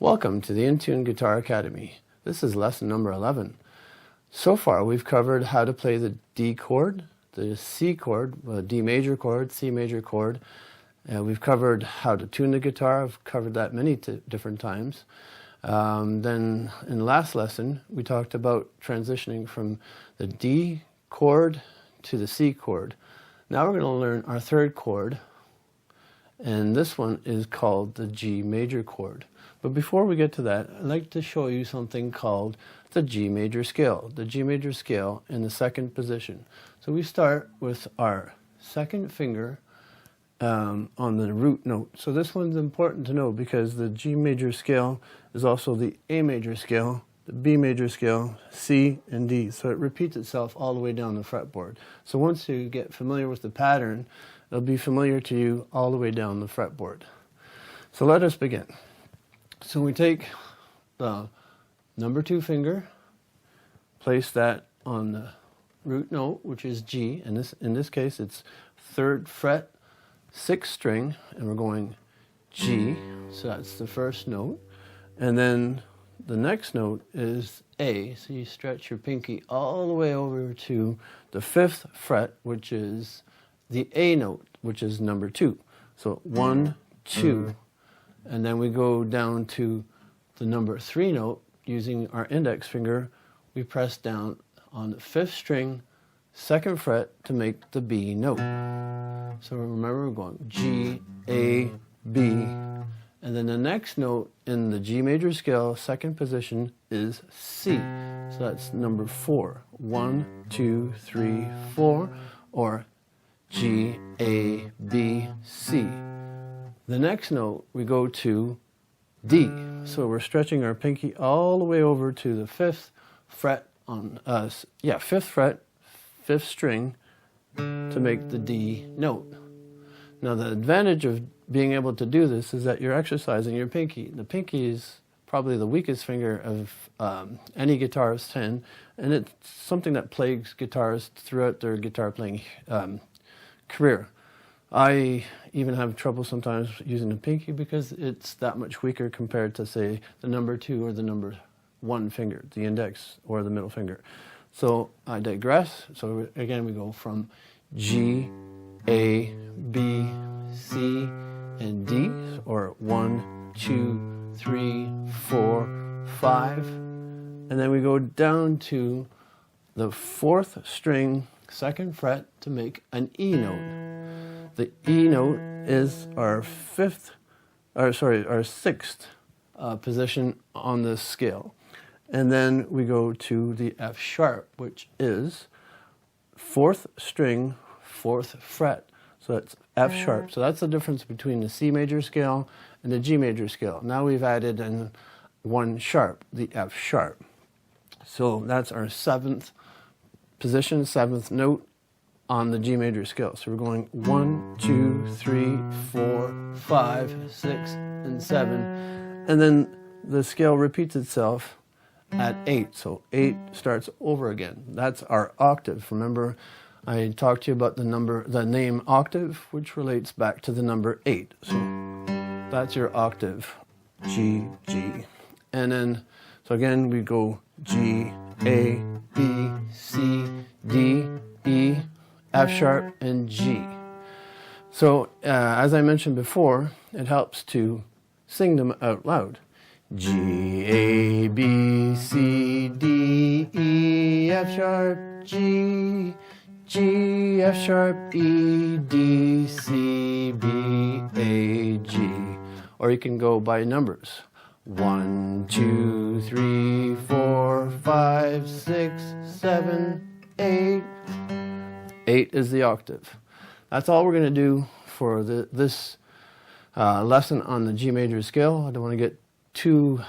Welcome to the In-Tune Guitar Academy. This is lesson number 11. So far we've covered how to play the D chord, the C chord, D major chord, C major chord. We've covered how to tune the guitar. I've covered that many different times. Then in the last lesson we talked about transitioning from the D chord to the C chord. Now we're going to learn our third chord, and this one is called the G major chord. But before we get to that, I'd like to show you something called the G major scale. The G major scale in the second position. So we start with our second finger on the root note. So this one's important to know because the G major scale is also the A major scale, the B major scale, C, and D. So it repeats itself all the way down the fretboard. So once you get familiar with the pattern, it'll be familiar to you all the way down the fretboard. So let us begin. So we take the number 2 finger, place that on the root note, which is G, and in this case it's 3rd fret, 6th string, and we're going G, so that's the first note. And then the next note is A, so you stretch your pinky all the way over to the 5th fret, which is the A note, which is number 2. So 1, 2. And then we go down to the number 3 note. Using our index finger, we press down on the 5th string, 2nd fret to make the B note. So remember, we're going G, A, B, and then the next note in the G major scale, second position, is C. So that's number 4. 1, 2, 3, 4, or G, A, B, C. The next note, we go to D. So we're stretching our pinky all the way over to the 5th fret on 5th fret, 5th string to make the D note. Now the advantage of being able to do this is that you're exercising your pinky. The pinky is probably the weakest finger of any guitarist's hand, and it's something that plagues guitarists throughout their guitar playing career. I even have trouble sometimes using the pinky because it's that much weaker compared to, say, the number 2 or the number 1 finger, the index or the middle finger. So I digress. So again, we go from G, A, B, C, and D, or 1, 2, 3, 4, 5. And then we go down to the 4th string, 2nd fret to make an E note. The E note is our 6th position on this scale. And then we go to the F sharp, which is 4th string, 4th fret. So that's F sharp. So that's the difference between the C major scale and the G major scale. Now we've added in 1 sharp, the F sharp. So that's our 7th position, 7th note on the G major scale. So we're going 1, 2, 3, 4, 5, 6, and 7. And then the scale repeats itself at 8. So 8 starts over again. That's our octave. Remember, I talked to you about the name octave, which relates back to the number 8. So that's your octave, G, G. And then, so again, we go G, A, B, C, D, E, F sharp, and G. So as I mentioned before, it helps to sing them out loud. G, A, B, C, D, E, F sharp, G, G, F sharp, E, D, C, B, A, G. Or you can go by numbers. 1, 2, 3, 4, 5, 6, 7, 8. 8 is the octave. That's all we're going to do for this lesson on the G major scale. I don't want to get too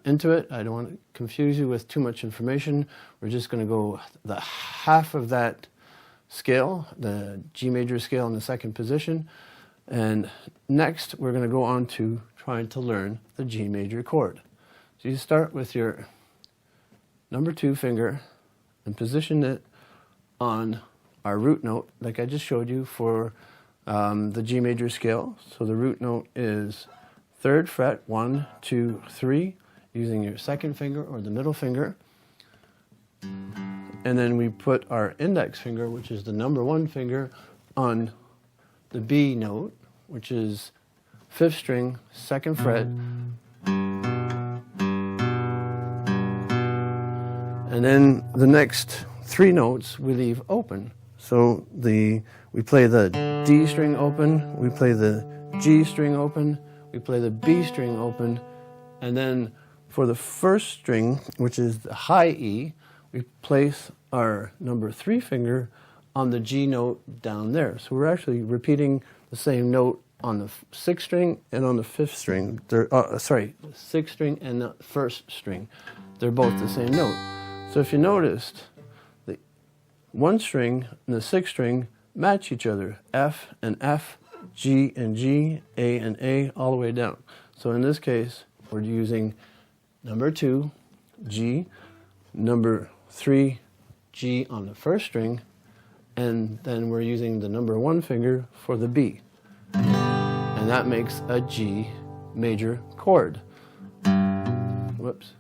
into it. I don't want to confuse you with too much information. We're just going to go the half of that scale, the G major scale in the second position. And next we're going to go on to trying to learn the G major chord. So you start with your number 2 finger and position it on our root note, like I just showed you for the G major scale. So the root note is 3rd fret, 1, 2, 3, using your second finger or the middle finger. And then we put our index finger, which is the number 1 finger, on the B note, which is 5th string, 2nd fret. And then the next 3 notes we leave open. So we play the D string open, we play the G string open, we play the B string open, and then for the 1st string, which is the high E, we place our number 3 finger on the G note down there. So we're actually repeating the same note on the 6th string and on the 5th string. Sorry, the 6th string and the 1st string. They're both the same note. So if you noticed, the 1 string and the 6th string match each other. F and F, G and G, A and A, all the way down. So in this case, we're using number 2, G, number 3, G on the 1st string, and then we're using the number 1 finger for the B. And that makes a G major chord. Whoops.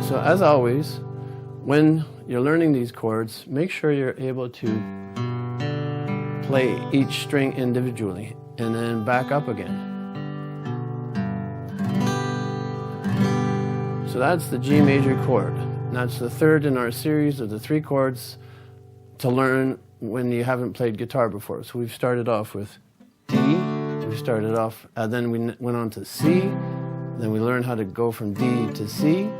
So as always, when you're learning these chords, make sure you're able to play each string individually and then back up again. So that's the G major chord. That's the 3rd in our series of the 3 chords to learn when you haven't played guitar before. So we've started off with D, we started off, then we went on to C, then we learned how to go from D to C,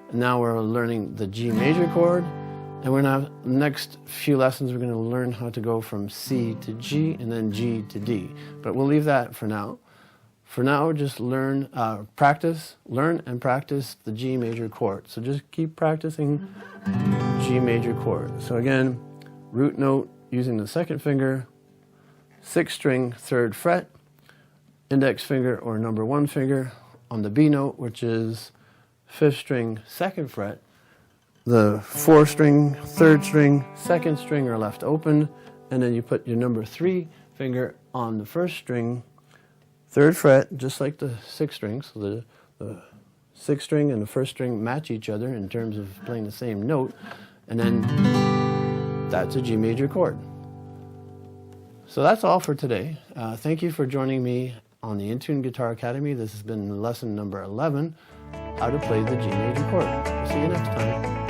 and now we're learning the G major chord, and we're going to have next few lessons we're going to learn how to go from C to G and then G to D. But we'll leave that for now. For now, just learn and practice the G major chord. So just keep practicing G major chord. So again, root note using the 2nd finger, 6th string, 3rd fret, index finger or number 1 finger on the B note, which is 5th string, 2nd fret. The 4th string, 3rd string, 2nd string are left open, and then you put your number 3 finger on the 1st string, 3rd fret, just like the 6th string. So the 6th string and the 1st string match each other in terms of playing the same note, and then that's a G major chord. So that's all for today. Thank you for joining me on the Intune Guitar Academy. This has been lesson number 11, how to play the G major chord. We'll see you next time.